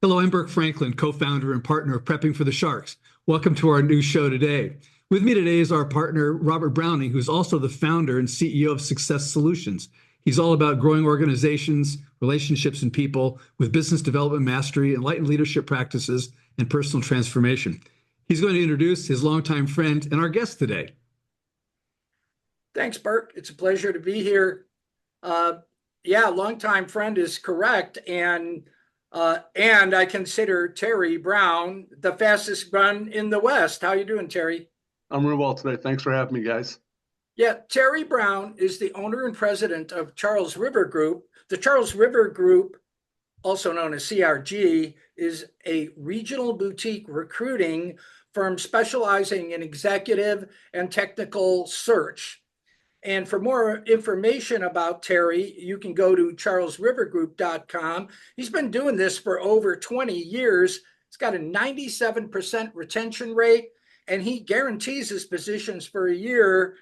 Hello, I'm Burke Franklin, co-founder and partner of Prepping for the Sharks. Welcome to our new show today. With me today is our partner, Robert Browning, who's also the founder and CEO of Success Solutions. He's all about growing organizations, relationships, and people with business development mastery, enlightened leadership practices, and personal transformation. He's going to introduce his longtime friend and our guest today. Thanks, Bert. It's a pleasure to be here. Longtime friend is correct, and I consider Terry Brown the fastest run in the West. How you doing, Terry? I'm real well today. Thanks for having me, guys. Yeah, Terry Brown is the owner and president of Charles River Group. The Charles River Group, also known as CRG, is a regional boutique recruiting firm specializing in executive and technical search. And for more information about Terry, you can go to charlesrivergroup.com. He's been doing this for over 20 years. He's got a 97% retention rate, and he guarantees his positions for a year.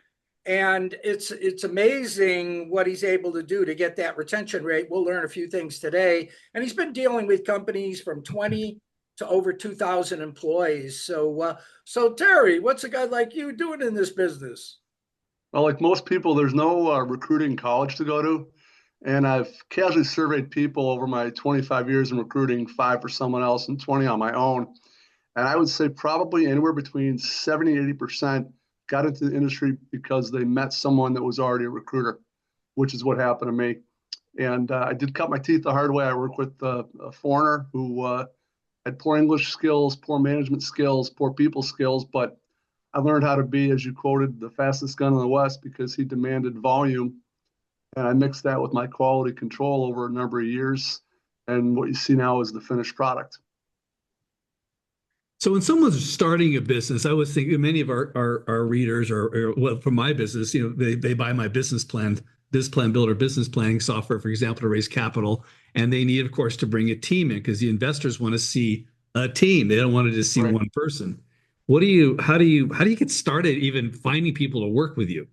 And it's amazing what he's able to do to get that retention rate. We'll learn a few things today. And he's been dealing with companies from 20 to over 2,000 employees. So Terry, what's a guy like you doing in this business? Well, like most people, there's no recruiting college to go to. And I've casually surveyed people over my 25 years in recruiting, 5 for someone else and 20 on my own. And I would say probably anywhere between 70 and 80% got into the industry because they met someone that was already a recruiter, which is what happened to me. And I did cut my teeth the hard way. I worked with a foreigner who had poor English skills, poor management skills, poor people skills, but I learned how to be, as you quoted, the fastest gun in the West because he demanded volume. And I mixed that with my quality control over a number of years. And what you see now is the finished product. So when someone's starting a business, I was thinking many of our readers or well, from my business, they buy my business plan, builder business planning software, for example, to raise capital. And they need, of course, to bring a team in because the investors want to see a team. They don't want to just see one person. How do you get started even finding people to work with you?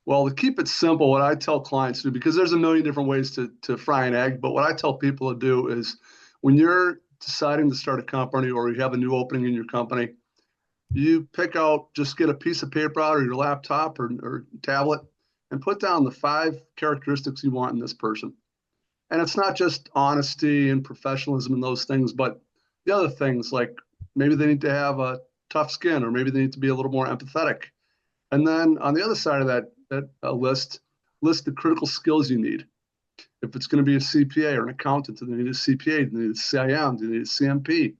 Well, to keep it simple, what I tell clients to do, because there's a million different ways to fry an egg, but what I tell people to do is when you're deciding to start a company or you have a new opening in your company, you just get a piece of paper out or your laptop or tablet and put down the 5 characteristics you want in this person. And it's not just honesty and professionalism and those things, but the other things like maybe they need to have a tough skin, or maybe they need to be a little more empathetic. And then on the other side of that list the critical skills you need. If it's going to be a CPA or an accountant, do they need a CPA? Do they need a CIM? Do they need a CMP?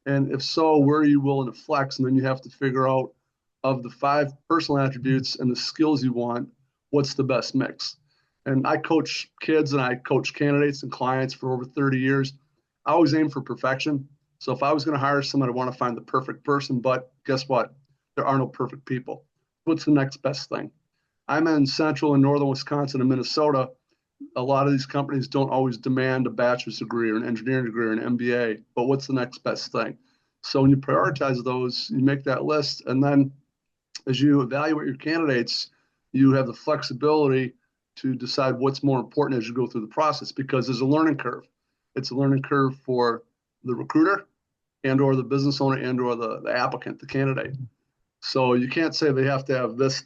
And if so, where are you willing to flex? And then you have to figure out of the 5 personal attributes and the skills you want, what's the best mix? And I coach kids and I coach candidates and clients for over 30 years. I always aim for perfection. So if I was going to hire someone, I want to find the perfect person, but guess what? There are no perfect people. What's the next best thing? I'm in central and northern Wisconsin and Minnesota. A lot of these companies don't always demand a bachelor's degree or an engineering degree or an MBA, but what's the next best thing? So when you prioritize those, you make that list, and then as you evaluate your candidates, you have the flexibility to decide what's more important as you go through the process, because there's a learning curve. It's a learning curve for the recruiter and or the business owner and or the applicant, the candidate. So you can't say they have to have this,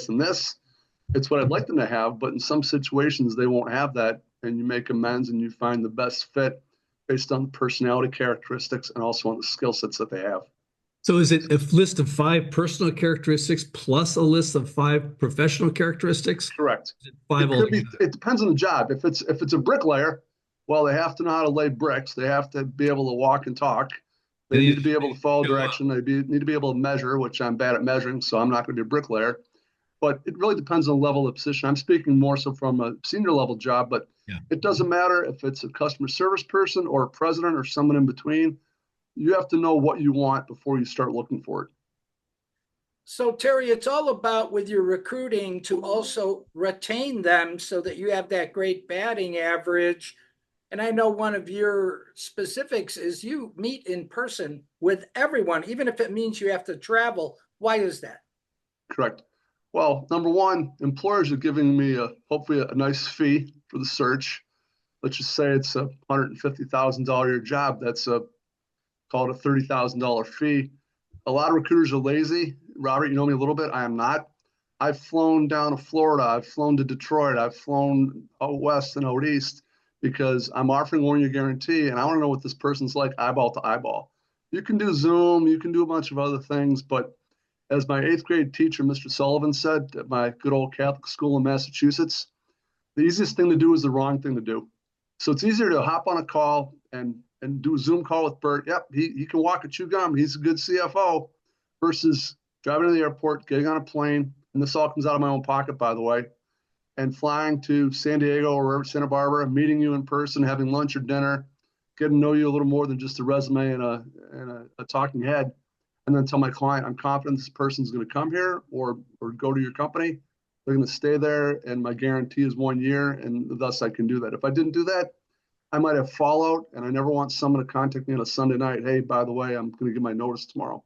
and this. It's what I'd like them to have, but in some situations they won't have that, and you make amends and you find the best fit based on the personality characteristics and also on the skill sets that they have. So is it a list of 5 personal characteristics plus a list of 5 professional characteristics? Correct. It depends on the job. If it's a bricklayer, well, they have to know how to lay bricks. They have to be able to walk and talk. They need to be able to follow direction. They need to be able to measure, which I'm bad at measuring, so I'm not going to be a bricklayer. But it really depends on the level of position. I'm speaking more so from a senior level job, but It doesn't matter if it's a customer service person or a president or someone in between. You have to know what you want before you start looking for it. So Terry, it's all about with your recruiting to also retain them so that you have that great batting average. And I know one of your specifics is you meet in person with everyone, even if it means you have to travel. Why is that? Correct. Well, number one, employers are giving me hopefully a nice fee for the search. let's just say it's a $150,000 a year job. That's a call it a $30,000 fee. A lot of recruiters are lazy. Robert, you know me a little bit. I am not. I've flown down to Florida. I've flown to Detroit. I've flown out west and out east because I'm offering 1 year guarantee, and I want to know what this person's like eyeball to eyeball. You can do Zoom, you can do a bunch of other things, but as my 8th grade teacher, Mr. Sullivan, said at my good old Catholic school in Massachusetts, the easiest thing to do is the wrong thing to do. So it's easier to hop on a call and do a Zoom call with Bert. Yep, he can walk and chew gum. He's a good CFO versus driving to the airport, getting on a plane, and this all comes out of my own pocket, by the way, and flying to San Diego or Santa Barbara, meeting you in person, having lunch or dinner, getting to know you a little more than just a resume and a talking head, and then tell my client, I'm confident this person's going to come here or go to your company. They're going to stay there, and my guarantee is 1 year, and thus I can do that. If I didn't do that, I might have fallout, and I never want someone to contact me on a Sunday night. Hey, by the way, I'm going to give my notice tomorrow.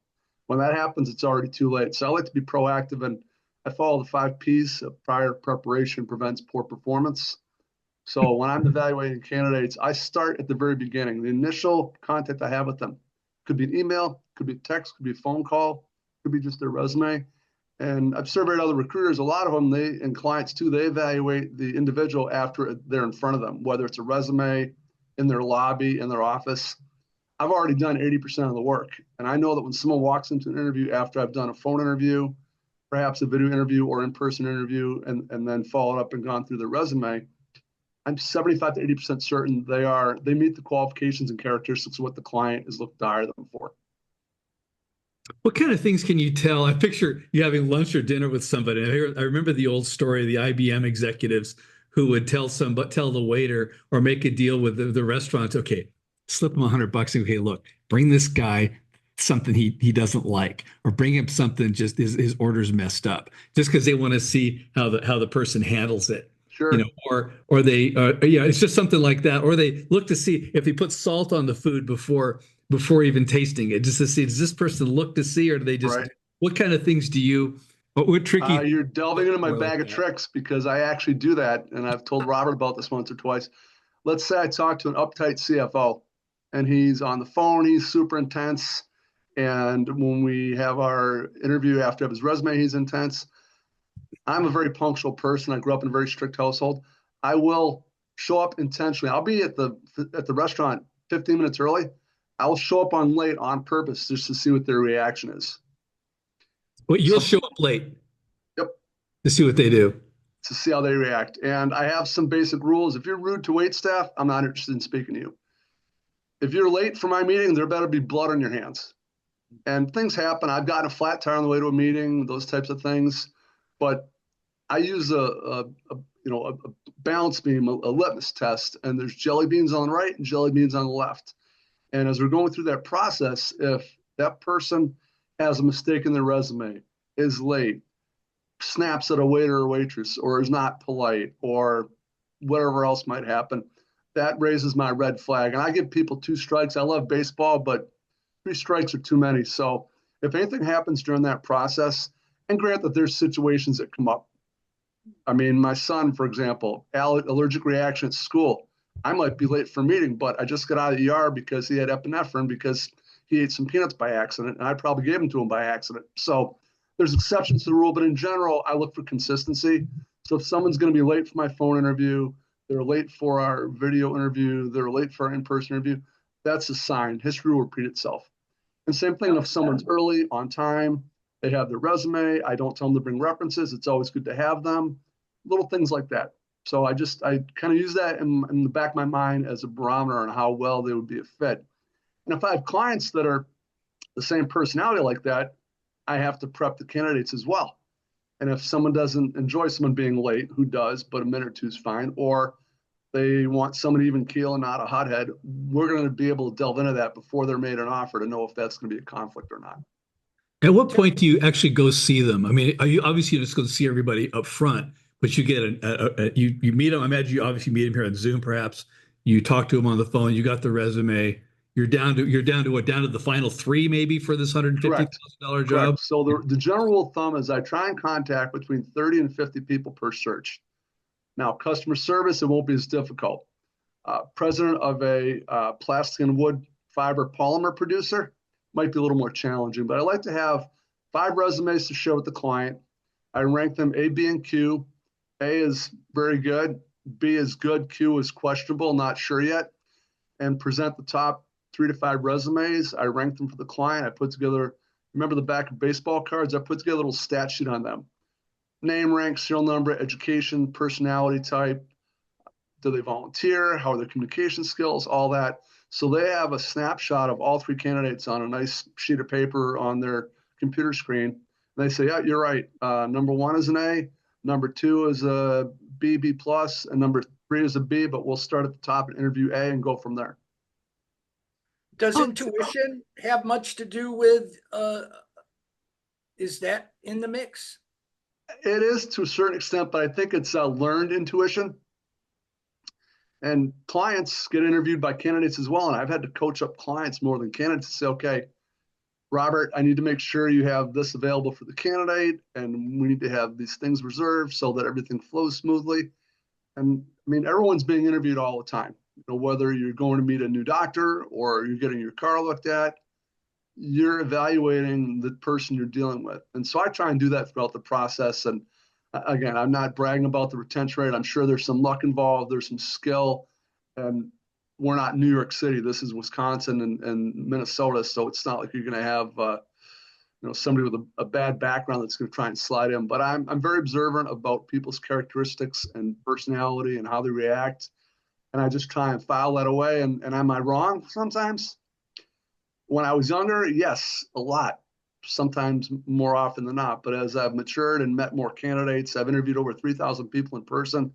When that happens, it's already too late. So I like to be proactive, and I follow the 5 Ps of prior preparation prevents poor performance. So when I'm evaluating candidates, I start at the very beginning. The initial contact I have with them could be an email, could be a text, could be a phone call, could be just their resume. And I've surveyed other recruiters. A lot of them, and clients too, they evaluate the individual after they're in front of them, whether it's a resume, in their lobby, in their office. I've already done 80% of the work. And I know that when someone walks into an interview after I've done a phone interview, perhaps a video interview or in-person interview, and then followed up and gone through their resume, I'm 75 to 80% certain they meet the qualifications and characteristics of what the client is looking to hire them for. What kind of things can you tell? I picture you having lunch or dinner with somebody. I remember the old story of the IBM executives who would tell the waiter or make a deal with the restaurant. Okay, slip him $100. Okay, look, bring this guy something he doesn't like, or bring him something just his order's messed up, just because they want to see how the person handles it. Sure. Or they yeah, it's just something like that. Or they look to see if they put salt on the food before even tasting it, just to see, does this person look to see, or do they just, right. What kind of things do you, what tricky? You're delving into my bag of tricks, because I actually do that. And I've told Robert about this once or twice. Let's say I talk to an uptight CFO and he's on the phone, he's super intense. And when we have our interview after his resume, he's intense. I'm a very punctual person. I grew up in a very strict household. I will show up intentionally. I'll be at the restaurant 15 minutes early. I'll show up on late on purpose just to see what their reaction is. Well, you'll show up late. Yep. To see what they do. To see how they react. And I have some basic rules. If you're rude to wait staff, I'm not interested in speaking to you. If you're late for my meeting, there better be blood on your hands. And things happen. I've gotten a flat tire on the way to a meeting, those types of things. But I use a balance beam, a litmus test, and there's jelly beans on the right and jelly beans on the left. And as we're going through that process, if that person has a mistake in their resume, is late, snaps at a waiter or waitress, or is not polite, or whatever else might happen, that raises my red flag. And I give people 2 strikes. I love baseball, but 3 strikes are too many. So if anything happens during that process, and grant that there's situations that come up. I mean, my son, for example, allergic reaction at school. I might be late for a meeting, but I just got out of the ER because he had epinephrine because he ate some peanuts by accident, and I probably gave them to him by accident. So there's exceptions to the rule, but in general, I look for consistency. So if someone's going to be late for my phone interview, they're late for our video interview, they're late for our in-person interview, that's a sign. History will repeat itself. And same thing if someone's early, on time, they have their resume, I don't tell them to bring references, it's always good to have them, little things like that. So I kind of use that in the back of my mind as a barometer on how well they would be a fit. And if I have clients that are the same personality like that, I have to prep the candidates as well. And if someone doesn't enjoy someone being late, who does, but a minute or two is fine, or they want someone even keel and not a hothead, we're going to be able to delve into that before they're made an offer to know if that's going to be a conflict or not. At what point do you actually go see them? I mean, are you obviously just going to see everybody up front, but you get you meet them. I imagine you obviously meet them here on Zoom, perhaps. You talk to them on the phone. You got the resume. You're down to what? Down to the final 3 maybe for this $150,000 job. So the general rule of thumb is I try and contact between 30 and 50 people per search. Now, customer service, it won't be as difficult. president of a plastic and wood fiber polymer producer. Might be a little more challenging, but I like to have 5 resumes to show with the client. I rank them A, B, and Q. A is very good, B is good, Q is questionable, not sure yet, and present the top 3 to 5 resumes. I rank them for the client. I put together, remember the back of baseball cards? I put together a little stat sheet on them. Name, rank, serial number, education, personality type, do they volunteer, how are their communication skills, all that. So they have a snapshot of all 3 candidates on a nice sheet of paper on their computer screen. And they say, yeah, you're right. Number 1 is an A, number 2 is a B, B plus, and number 3 is a B, but we'll start at the top and interview A and go from there. Does intuition have much to do with, is that in the mix? It is to a certain extent, but I think it's learned intuition. And clients get interviewed by candidates as well. And I've had to coach up clients more than candidates to say, okay, Robert, I need to make sure you have this available for the candidate, and we need to have these things reserved so that everything flows smoothly. And I mean, everyone's being interviewed all the time. You know, whether you're going to meet a new doctor or you're getting your car looked at, you're evaluating the person you're dealing with. And so I try and do that throughout the process. And again, I'm not bragging about the retention rate. I'm sure there's some luck involved. There's some skill. And we're not New York City. This is Wisconsin and Minnesota. So it's not like you're going to have, somebody with a bad background that's going to try and slide in. But I'm very observant about people's characteristics and personality and how they react. And I just try and file that away. And am I wrong sometimes? When I was younger, yes, a lot, sometimes more often than not. But as I've matured and met more candidates, I've interviewed over 3,000 people in person.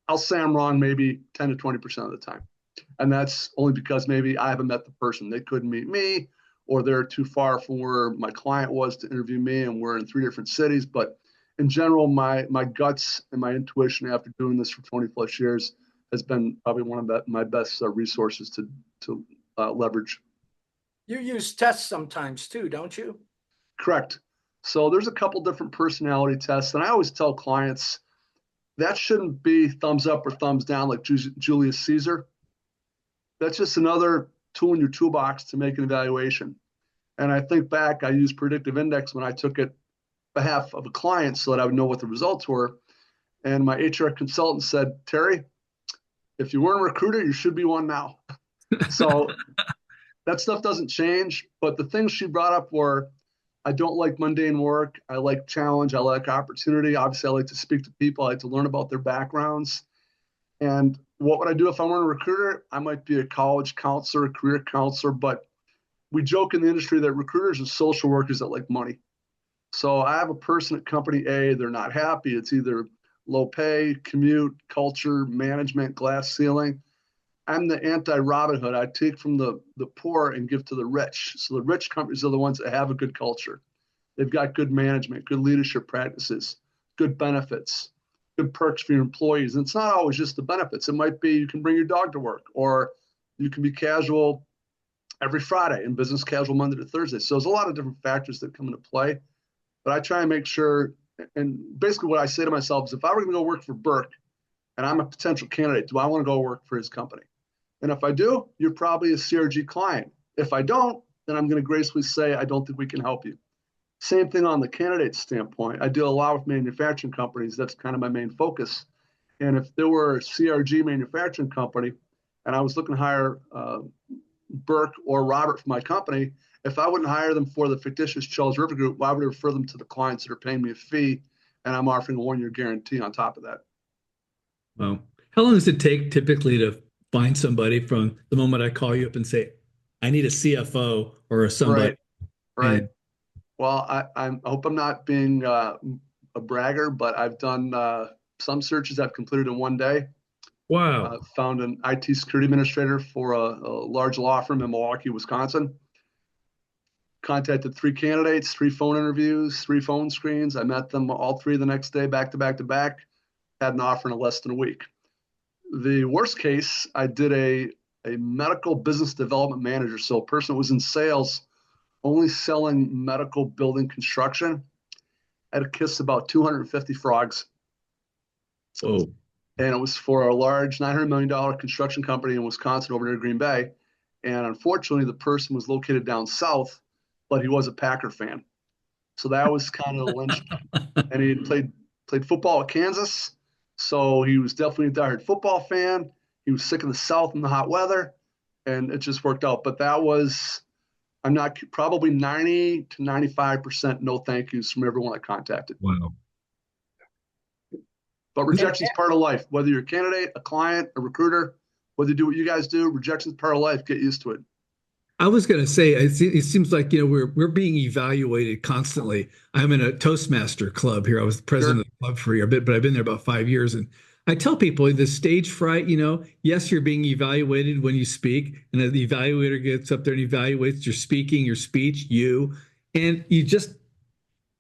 I'll say I'm wrong maybe 10 to 20% of the time. And that's only because maybe I haven't met the person. They couldn't meet me, or they're too far from where my client was to interview me, and we're in 3 different cities. But in general, my guts and my intuition after doing this for 20 plus years has been probably one of my best resources to leverage. You use tests sometimes too, don't you? Correct. So there's a couple different personality tests, and I always tell clients that shouldn't be thumbs up or thumbs down like Julius Caesar. That's just another tool in your toolbox to make an evaluation. And I think back, I used predictive index when I took it on behalf of a client so that I would know what the results were. And my HR consultant said, Terry, if you weren't a recruiter, you should be one now. So that stuff doesn't change, but the things she brought up were, I don't like mundane work. I like challenge. I like opportunity. Obviously, I like to speak to people. I like to learn about their backgrounds. And what would I do if I weren't a recruiter? I might be a college counselor, a career counselor, but we joke in the industry that recruiters are social workers that like money. So I have a person at company A, they're not happy. It's either low pay, commute, culture, management, glass ceiling. I'm the anti-Robin Hood. I take from the poor and give to the rich. So the rich companies are the ones that have a good culture. They've got good management, good leadership practices, good benefits, good perks for your employees. And it's not always just the benefits. It might be you can bring your dog to work, or you can be casual every Friday and business casual Monday to Thursday. So there's a lot of different factors that come into play. But I try and make sure, and basically what I say to myself is if I were going to go work for Burke and I'm a potential candidate, do I want to go work for his company? And if I do, you're probably a CRG client. If I don't, then I'm going to gracefully say, I don't think we can help you. Same thing on the candidate standpoint. I deal a lot with manufacturing companies. That's kind of my main focus. And if there were a CRG manufacturing company and I was looking to hire Burke or Robert for my company, if I wouldn't hire them for the fictitious Charles River Group, why would I refer them to the clients that are paying me a fee and I'm offering a 1-year guarantee on top of that? Well, how long does it take typically to find somebody from the moment I call you up and say, I need a CFO or somebody? Right. And well, I hope I'm not being a bragger, but I've done some searches I've completed in 1 day. wow. Found an IT security administrator for a large law firm in Milwaukee, Wisconsin. Contacted 3 candidates, 3 phone interviews, 3 phone screens. I met them all 3 the next day, back to back to back. Had an offer in less than a week. The worst case, I did a medical business development manager. So a person that was in sales, only selling medical building construction. I had to kiss about 250 frogs. Oh, And it was for a large $900 million construction company in Wisconsin over near Green Bay. And unfortunately, the person was located down south, but he was a Packer fan. So that was kind of the linchpin. And he had played football at Kansas. So he was definitely a diehard football fan. He was sick of the South and the hot weather, and it just worked out. But that was, I'm not probably 90 to 95% no thank yous from everyone I contacted. Wow. But rejection is part of life. Whether you're a candidate, a client, a recruiter, whether you do what you guys do, rejection is part of life. Get used to it. I was going to say, it seems like, we're being evaluated constantly. I'm in a Toastmaster club here. I was the president of the club for a bit, but I've been there about 5 years. And I tell people the stage fright, yes, you're being evaluated when you speak, and the evaluator gets up there and evaluates your speaking, your speech, and you just,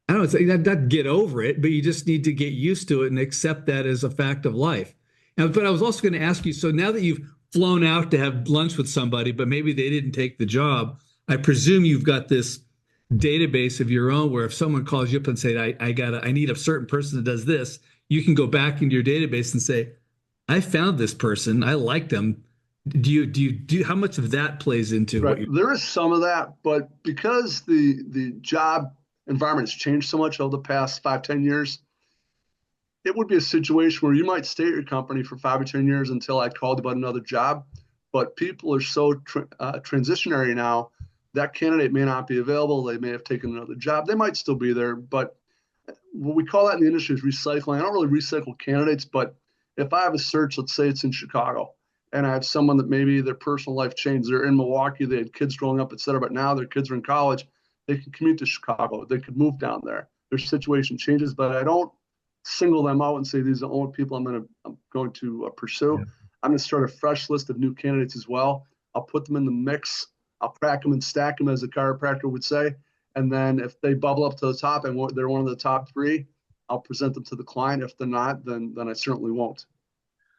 I don't know, it's not get over it, but you just need to get used to it and accept that as a fact of life. But I was also going to ask you, so now that you've flown out to have lunch with somebody, but maybe they didn't take the job, I presume you've got this database of your own where if someone calls you up and say, I need a certain person that does this, you can go back into your database and say, I found this person, I like them. How much of that plays into what Right. you? There is some of that, but because the job environment has changed so much over the past 5, 10 years, it would be a situation where you might stay at your company for 5 or 10 years until I called about another job. But people are so transitionary now that candidate may not be available. They may have taken another job. They might still be there, but what we call that in the industry is recycling. I don't really recycle candidates, but if I have a search, let's say it's in Chicago, and I have someone that maybe their personal life changed, they're in Milwaukee, they had kids growing up, et cetera, but now their kids are in college, they can commute to Chicago, they could move down there. Their situation changes, but I don't single them out and say these are the only people I'm going to pursue. Yeah. I'm going to start a fresh list of new candidates as well. I'll put them in the mix. I'll crack them and stack them, as a chiropractor would say. And then if they bubble up to the top and they're one of the top three, I'll present them to the client. If they're not, then I certainly won't.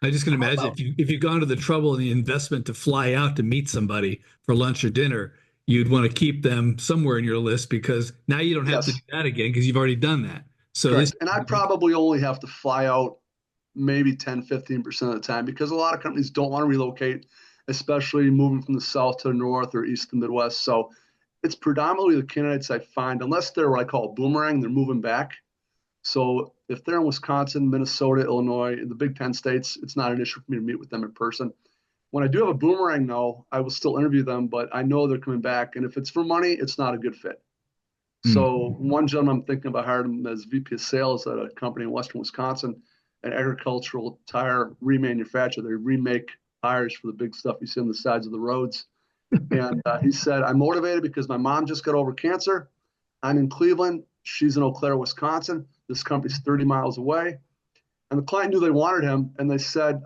I just can imagine if you've gone to the trouble and the investment to fly out to meet somebody for lunch or dinner, you'd want to keep them somewhere in your list because now you don't have to do Yes, that again because you've already done that. So this, correct. And I probably only have to fly out maybe 10, 15% of the time because a lot of companies don't want to relocate, especially moving from the south to the north or east to the Midwest. So it's predominantly the candidates I find, unless they're what I call a boomerang, they're moving back. So if they're in Wisconsin, Minnesota, Illinois, in the Big Ten states, it's not an issue for me to meet with them in person. When I do have a boomerang, though, I will still interview them, but I know they're coming back. And if it's for money, it's not a good fit. So one gentleman I'm thinking about hiring him as VP of sales at a company in Western Wisconsin, an agricultural tire remanufacturer. They remake tires for the big stuff you see on the sides of the roads. And he said, I'm motivated because my mom just got over cancer. I'm in Cleveland. She's in Eau Claire, Wisconsin. This company's 30 miles away. And the client knew they wanted him. And they said,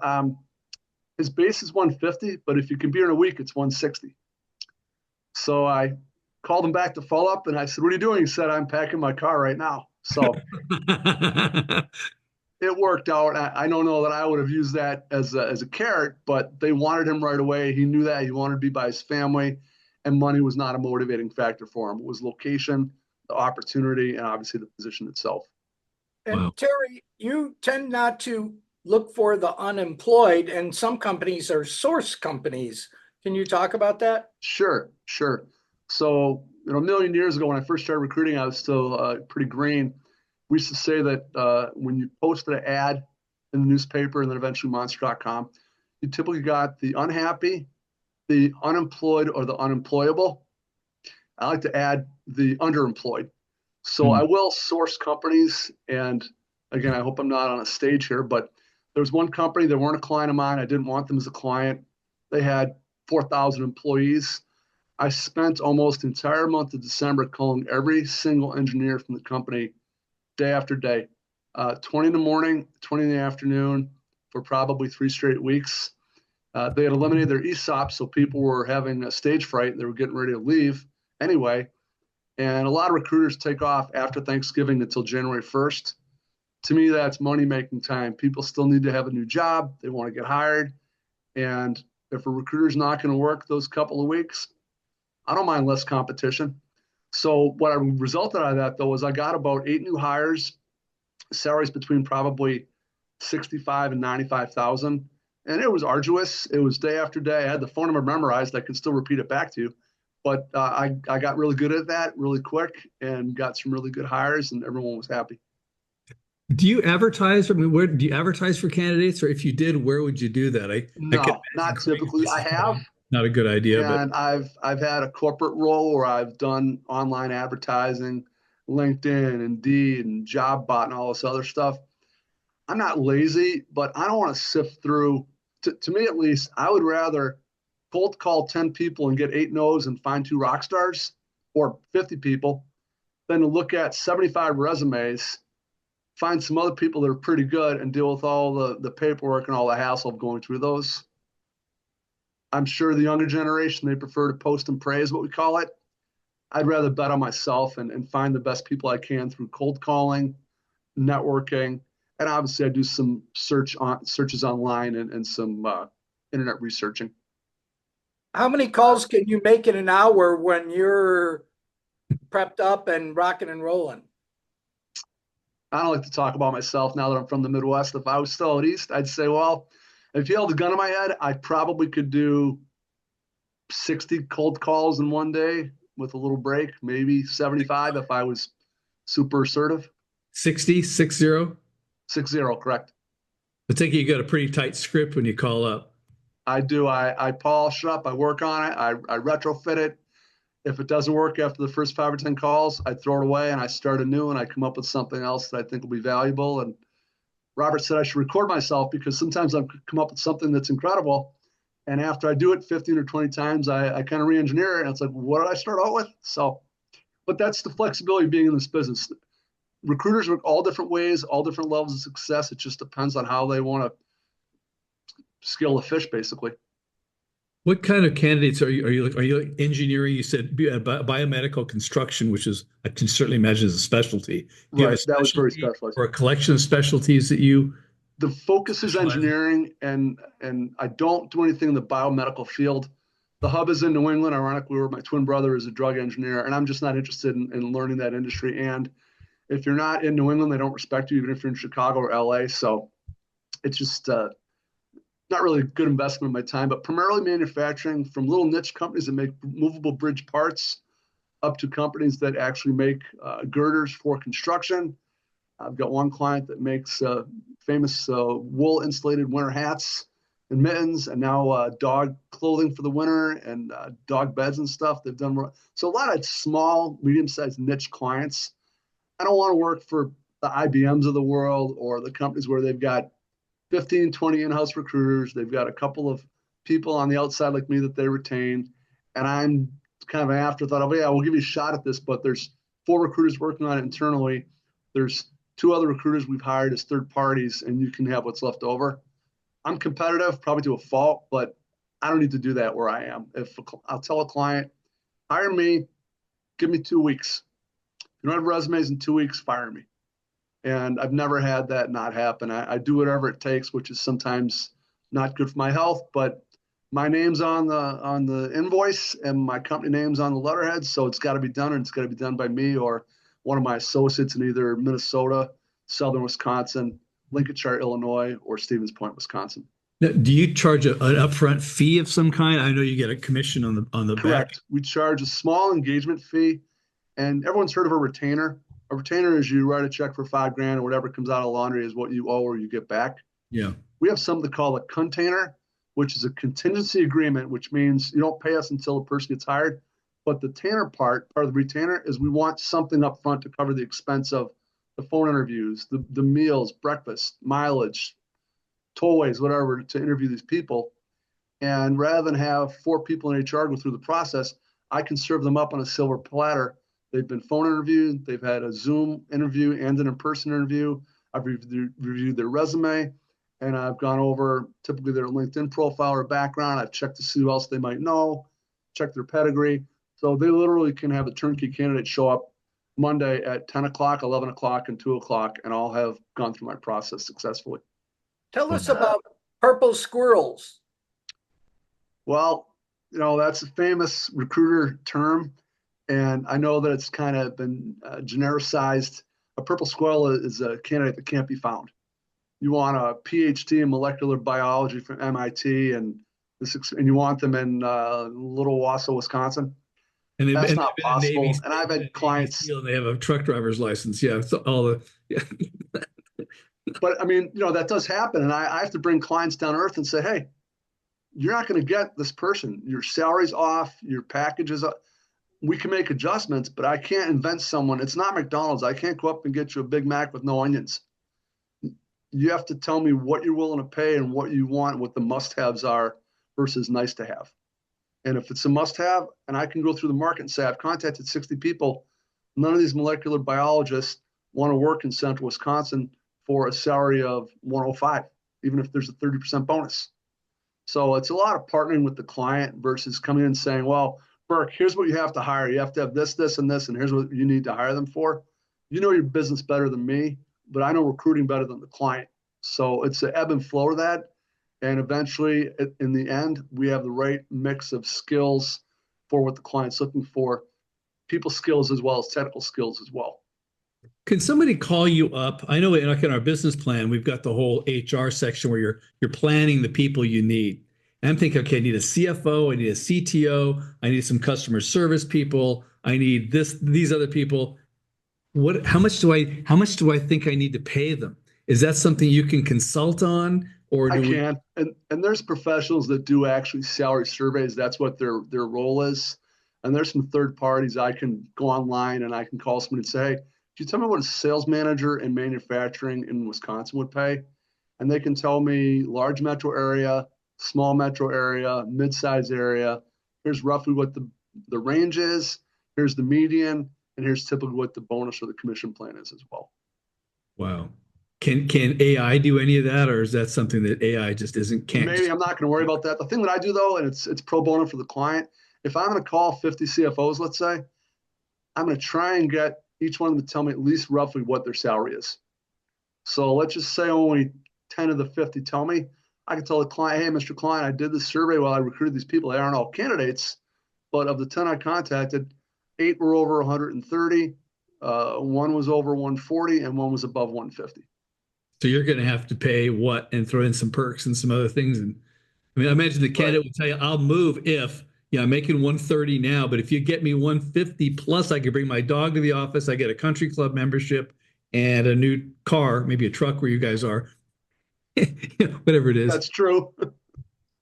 his base is 150, but if you can be here in a week, it's 160. So I called him back to follow up and I said, what are you doing? He said, I'm packing my car right now. So it worked out. I don't know that I would have used that as a carrot, but they wanted him right away. He knew that he wanted to be by his family, and money was not a motivating factor for him. It was location, the opportunity, and obviously the position itself. And wow. Terry, you tend not to look for the unemployed, and some companies are source companies. Can you talk about that? Sure. So, a million years ago when I first started recruiting, I was still pretty green. We used to say that when you posted an ad in the newspaper and then eventually monster.com, you typically got the unhappy, the unemployed, or the unemployable. I like to add the underemployed. So I will source companies. And again, I hope I'm not on a stage here, but there was one company that weren't a client of mine. I didn't want them as a client. They had 4,000 employees. I spent almost the entire month of December calling every single engineer from the company day after day, 20 in the morning, 20 in the afternoon for probably 3 straight weeks. They had eliminated their ESOP, so people were having a stage fright. They were getting ready to leave anyway. And a lot of recruiters take off after Thanksgiving until January 1st. To me, that's money-making time. People still need to have a new job. They want to get hired. And if a recruiter's not going to work those couple of weeks, I don't mind less competition. So what I resulted out of that, though, was I got about 8 new hires, salaries between probably 65 and 95,000. And it was arduous. It was day after day. I had the phone number memorized. I could still repeat it back to you. But I got really good at that really quick and got some really good hires, and everyone was happy. Do you advertise? I mean, where do you advertise for candidates, or if you did, where would you do that? I can No, imagine, not Craig, typically. this I is have, probably not a good idea, but and I've had a corporate role where I've done online advertising, LinkedIn, Indeed, and JobBot, and all this other stuff. I'm not lazy, but I don't want to sift through. To me, at least, I would rather cold call 10 people and get 8 no's and find 2 rock stars, or 50 people, than to look at 75 resumes, find some other people that are pretty good, and deal with all the paperwork and all the hassle of going through those. I'm sure the younger generation, they prefer to post and pray, is what we call it. I'd rather bet on myself and find the best people I can through cold calling, networking, and obviously I do some searches online and some internet researching. How many calls can you make in an hour when you're prepped up and rocking and rolling? I don't like to talk about myself now that I'm from the Midwest. If I was still out east, I'd say, well, if you held a gun in my head, I probably could do 60 cold calls in one day with a little break, maybe 75 if I was super assertive. 60, 60. 60, correct. I think you got a pretty tight script when you call up. I do. I polish up. I work on it. I retrofit it. If it doesn't work after the first 5 or 10 calls, I throw it away and I start anew and I come up with something else that I think will be valuable. And Robert said I should record myself because sometimes I come up with something that's incredible. And after I do it 15 or 20 times, I kind of re-engineer it. And it's like, what did I start out with? So, but that's the flexibility of being in this business. Recruiters work all different ways, all different levels of success. It just depends on how they want to scale the fish, basically. What kind of candidates are you like engineering? You said biomedical construction, which is I can certainly imagine is a specialty. Do you have a Right. That was very specialty specialized. or a collection of specialties that you The focus is specialize in? engineering, and I don't do anything in the biomedical field. The hub is in New England, ironically, where my twin brother is a drug engineer, and I'm just not interested in learning that industry. And if you're not in New England, they don't respect you, even if you're in Chicago or LA. So it's just not really a good investment of my time, but primarily manufacturing, from little niche companies that make movable bridge parts up to companies that actually make girders for construction. I've got one client that makes famous wool insulated winter hats and mittens, and now dog clothing for the winter and dog beds and stuff. They've done so a lot of small, medium-sized niche clients. I don't want to work for the IBMs of the world or the companies where they've got 15, 20 in-house recruiters. They've got a couple of people on the outside like me that they retain. And I'm kind of an afterthought of, yeah, we'll give you a shot at this, but there's 4 recruiters working on it internally. There's 2 other recruiters we've hired as third parties, and you can have what's left over. I'm competitive, probably to a fault, but I don't need to do that where I am. If I'll tell a client, hire me, give me 2 weeks. If you don't have resumes in 2 weeks, fire me. And I've never had that not happen. I do whatever it takes, which is sometimes not good for my health, but my name's on the invoice and my company name's on the letterhead, so it's got to be done, and it's got to be done by me or one of my associates in either Minnesota, Southern Wisconsin, Lincolnshire, Illinois, or Stevens Point, Wisconsin. Now, do you charge an upfront fee of some kind? I know you get a commission on the back. Correct. We charge a small engagement fee, and everyone's heard of a retainer. A retainer is you write a check for $5,000 or whatever comes out of laundry is what you owe or you get back. Yeah. We have something called a container, which is a contingency agreement, which means you don't pay us until the person gets hired. But the Tanner part of the retainer, is we want something up front to cover the expense of the phone interviews, the meals, breakfast, mileage, tollways, whatever, to interview these people. And rather than have 4 people in HR go through the process, I can serve them up on a silver platter. They've been phone interviewed, they've had a Zoom interview and an in-person interview. I've reviewed their resume, and I've gone over typically their LinkedIn profile or background. I've checked to see who else they might know, checked their pedigree. So they literally can have a turnkey candidate show up Monday at 10 o'clock, 11 o'clock, and 2 o'clock, and I'll have gone through my process successfully. Tell us about purple squirrels. Well, that's a famous recruiter term, and I know that it's kind of been genericized. A purple squirrel is a candidate that can't be found. you want a PhD in molecular biology from MIT, and you want them in Little Wausau, Wisconsin. That's And they've not been a possible. And I've had Navy clients, SEAL and they have a truck driver's license. Yeah, so all the yeah. but I mean, that does happen. And I have to bring clients down to earth and say, hey, you're not going to get this person. Your salary's off, your package is up. We can make adjustments, but I can't invent someone. It's not McDonald's. I can't go up and get you a Big Mac with no onions. You have to tell me what you're willing to pay and what you want, what the must-haves are versus nice to have. And if it's a must-have, and I can go through the market and say, I've contacted 60 people, none of these molecular biologists want to work in central Wisconsin for a salary of 105, even if there's a 30% bonus. So it's a lot of partnering with the client versus coming in and saying, well, Burke, here's what you have to hire. You have to have this, this, and this, and here's what you need to hire them for. You know your business better than me, but I know recruiting better than the client. So it's the ebb and flow of that. And eventually, in the end, we have the right mix of skills for what the client's looking for, people skills as well as technical skills as well. Can somebody call you up? I know like in our business plan, we've got the whole HR section where you're planning the people you need. And I'm thinking, okay, I need a CFO, I need a CTO, I need some customer service people, I need these other people. How much do I think I need to pay them? Is that something you can consult on? Or I do we can, and there's professionals that do actually salary surveys. That's what their role is. And there's some third parties I can go online and I can call someone and say, hey, can you tell me what a sales manager in manufacturing in Wisconsin would pay? And they can tell me large metro area, small metro area, mid-size area. Here's roughly what the range is. Here's the median, and here's typically what the bonus or the commission plan is as well. Wow. Can AI do any of that, or is that something that AI just isn't can't Maybe just I'm not going to worry about that. The thing that I do though, and it's pro bono for the client, if I'm going to call 50 CFOs, let's say, I'm going to try and get each one of them to tell me at least roughly what their salary is. So let's just say only 10 of the 50 tell me. I can tell the client, hey, Mr. Client, I did this survey while I recruited these people. They aren't all candidates, but of the 10 I contacted, 8 were over 130, one was over 140, and one was above 150. so you're going to have to pay what and throw in some perks and some other things. And I mean, I imagine the Right. candidate would tell you, I'll move if, yeah, I'm making 130 now, but if you get me 150 plus, I can bring my dog to the office. I get a country club membership and a new car, maybe a truck where you guys are, whatever it is. That's true.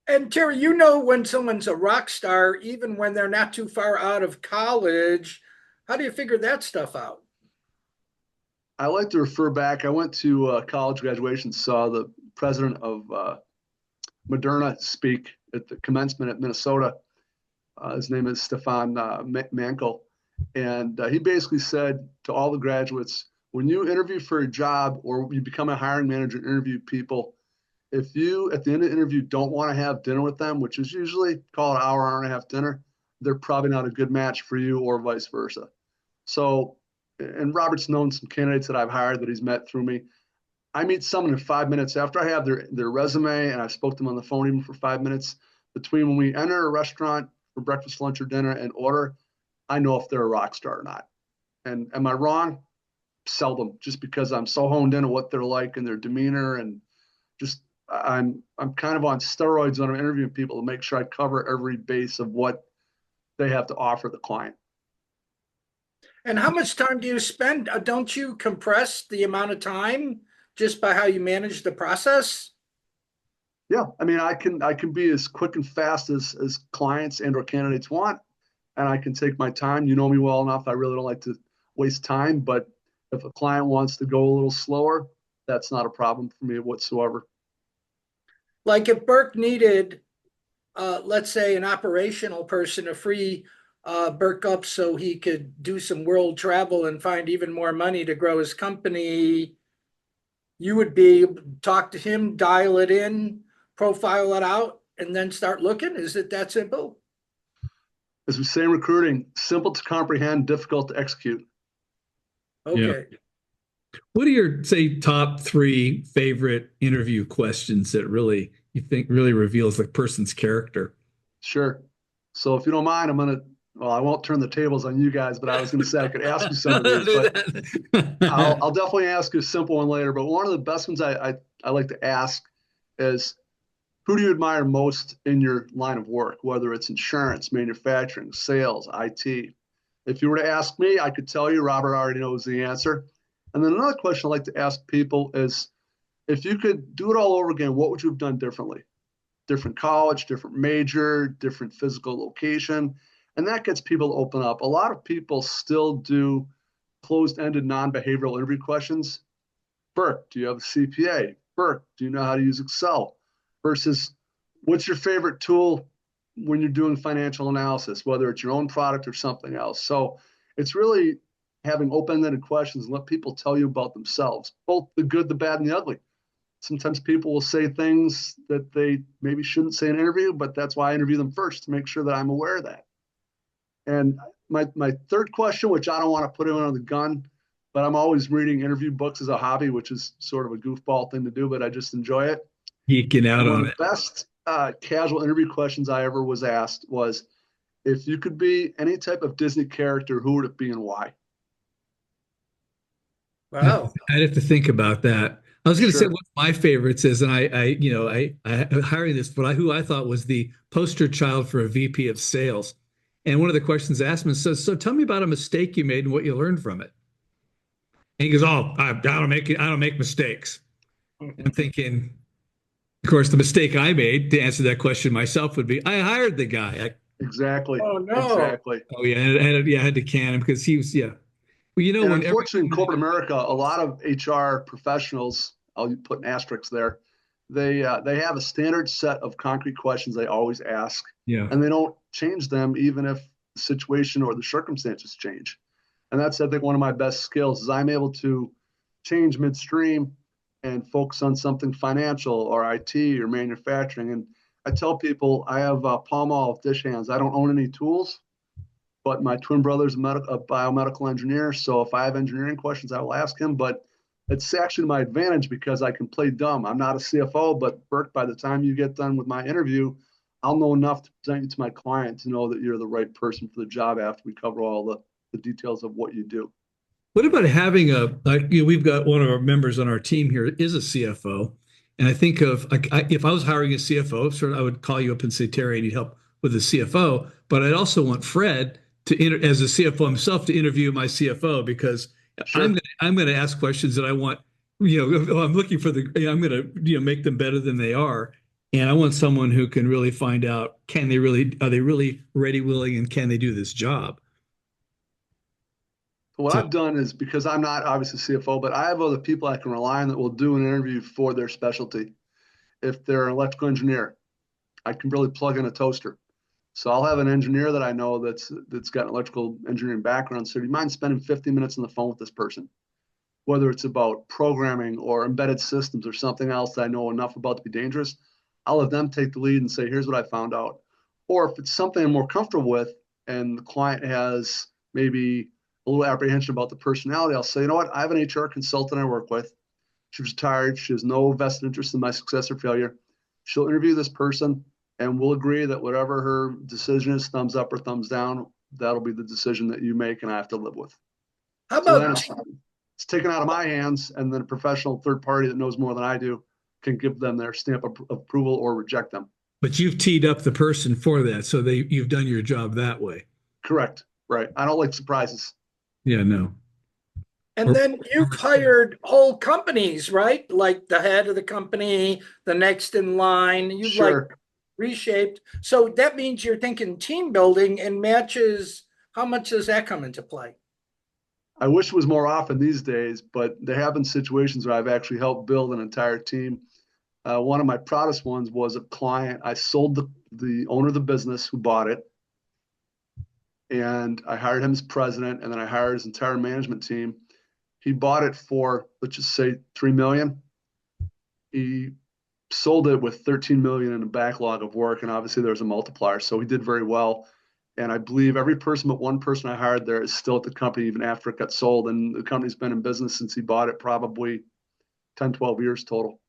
And Terry, when someone's a rock star, even when they're not too far out of college, how do you figure that stuff out? I like to refer back. I went to college graduation, saw the president of Moderna speak at the commencement at Minnesota. His name is Stefan Mankel. And he basically said to all the graduates, when you interview for a job or you become a hiring manager and interview people, if you, at the end of the interview, don't want to have dinner with them, which is usually call it an hour and a half dinner, they're probably not a good match for you or vice versa. So, and Robert's known some candidates that I've hired that he's met through me. I meet someone in 5 minutes after I have their resume and I spoke to them on the phone even for 5 minutes. Between when we enter a restaurant for breakfast, lunch, or dinner and order, I know if they're a rock star or not. And am I wrong? Seldom, just because I'm so honed in on what they're like and their demeanor, and just I'm kind of on steroids when I'm interviewing people to make sure I cover every base of what they have to offer the client. And how much time do you spend? Don't you compress the amount of time just by how you manage the process? Yeah, I mean, I can be as quick and fast as clients and or candidates want, and I can take my time. You know me well enough. I really don't like to waste time, but if a client wants to go a little slower, that's not a problem for me whatsoever. Like if Burke needed, let's say, an operational person to free Burke up so he could do some world travel and find even more money to grow his company, you would be able to talk to him, dial it in, profile it out, and then start looking? Is it that simple? As we say in recruiting, simple to comprehend, difficult to execute. Yeah. Okay. What are your, say, top three favorite interview questions that really you think really reveals the person's character? Sure. So if you don't mind, well, I won't turn the tables on you guys, but I was going to say I could ask you some of these, Do but that. I'll definitely ask you a simple one later. But one of the best ones I I like to ask is, who do you admire most in your line of work, whether it's insurance, manufacturing, sales, IT? If you were to ask me, I could tell you Robert already knows the answer. And then another question I like to ask people is, if you could do it all over again, what would you have done differently? Different college, different major, different physical location. And that gets people to open up. A lot of people still do closed-ended non-behavioral interview questions. Burke, do you have a CPA? Burke, do you know how to use Excel? Versus, what's your favorite tool when you're doing financial analysis, whether it's your own product or something else? So it's really having open-ended questions and let people tell you about themselves, both the good, the bad, and the ugly. Sometimes people will say things that they maybe shouldn't say in an interview, but that's why I interview them first, to make sure that I'm aware of that. And my third question, which I don't want to put him on the gun, but I'm always reading interview books as a hobby, which is sort of a goofball thing to do, but I just enjoy it. Geeking out And one on of it. the best casual interview questions I ever was asked was, if you could be any type of Disney character, who would it be and why? Wow. I'd have to think about that. I was going to say Sure. one of my favorites is, and I hiring this, but who I thought was the poster child for a VP of sales. And one of the questions asked me, so tell me about a mistake you made and what you learned from it. And he goes, "Oh, I don't make mistakes." And I'm thinking, of course, the mistake I made to answer that question myself would be I hired the guy. Exactly. Oh no. Exactly. Oh yeah, I had to can him because he was, yeah. Well, And when unfortunately, in everything, corporate America, a lot of HR professionals, I'll put an asterisk there, they have a standard set of concrete questions they always ask, yeah, and they don't change them even if the situation or the circumstances change. And that's, I think, one of my best skills is I'm able to change midstream and focus on something financial or IT or manufacturing. And I tell people I have palm olive dish hands. I don't own any tools, but my twin brother's a biomedical engineer. So if I have engineering questions, I will ask him. But it's actually my advantage because I can play dumb. I'm not a CFO, but Burke, by the time you get done with my interview, I'll know enough to present you to my client to know that you're the right person for the job after we cover all the details of what you do. what about having we've got one of our members on our team here is a CFO. And I think of like, if I was hiring a CFO, sort of, I would call you up and say, Terry, I need help with a CFO. But I'd also want Fred as a CFO himself, to interview my CFO because Sure. I'm going to ask questions that I want, I'm looking for I'm going to, make them better than they are. And I want someone who can really find out, are they really ready, willing, and can they do this job? What So, I've done is, because I'm not obviously CFO, but I have other people I can rely on that will do an interview for their specialty. If they're an electrical engineer, I can really plug in a toaster. So I'll have an engineer that I know that's got an electrical engineering background. So do you mind spending 50 minutes on the phone with this person? Whether it's about programming or embedded systems or something else that I know enough about to be dangerous, I'll have them take the lead and say, here's what I found out. Or if it's something I'm more comfortable with and the client has maybe a little apprehension about the personality, I'll say, you know what, I have an HR consultant I work with. She's retired. She has no vested interest in my success or failure. She'll interview this person and we'll agree that whatever her decision is, thumbs up or thumbs down, that'll be the decision that you make and I have to live with. How So then about it's taken out of my hands, and then a professional third party that knows more than I do can give them their stamp of approval or reject them. but you've teed up the person for that, so you've done your job that way. Correct. Right. I don't like surprises. Yeah, no. and Or, then you've hired whole companies, right? Like the head of the company, the next in line. You've like Sure. reshaped. So that means you're thinking team building and matches. How much does that come into play? I wish it was more often these days, but there have been situations where I've actually helped build an entire team. One of my proudest ones was a client. I sold the owner of the business who bought it, and I hired him as president, and then I hired his entire management team. He bought it for, let's just say, 3 million. He sold it with 13 million in a backlog of work, and obviously there's a multiplier, so he did very well. And I believe every person but one person I hired there is still at the company even after it got sold, and the company's been in business since he bought it, probably 10, 12 years total.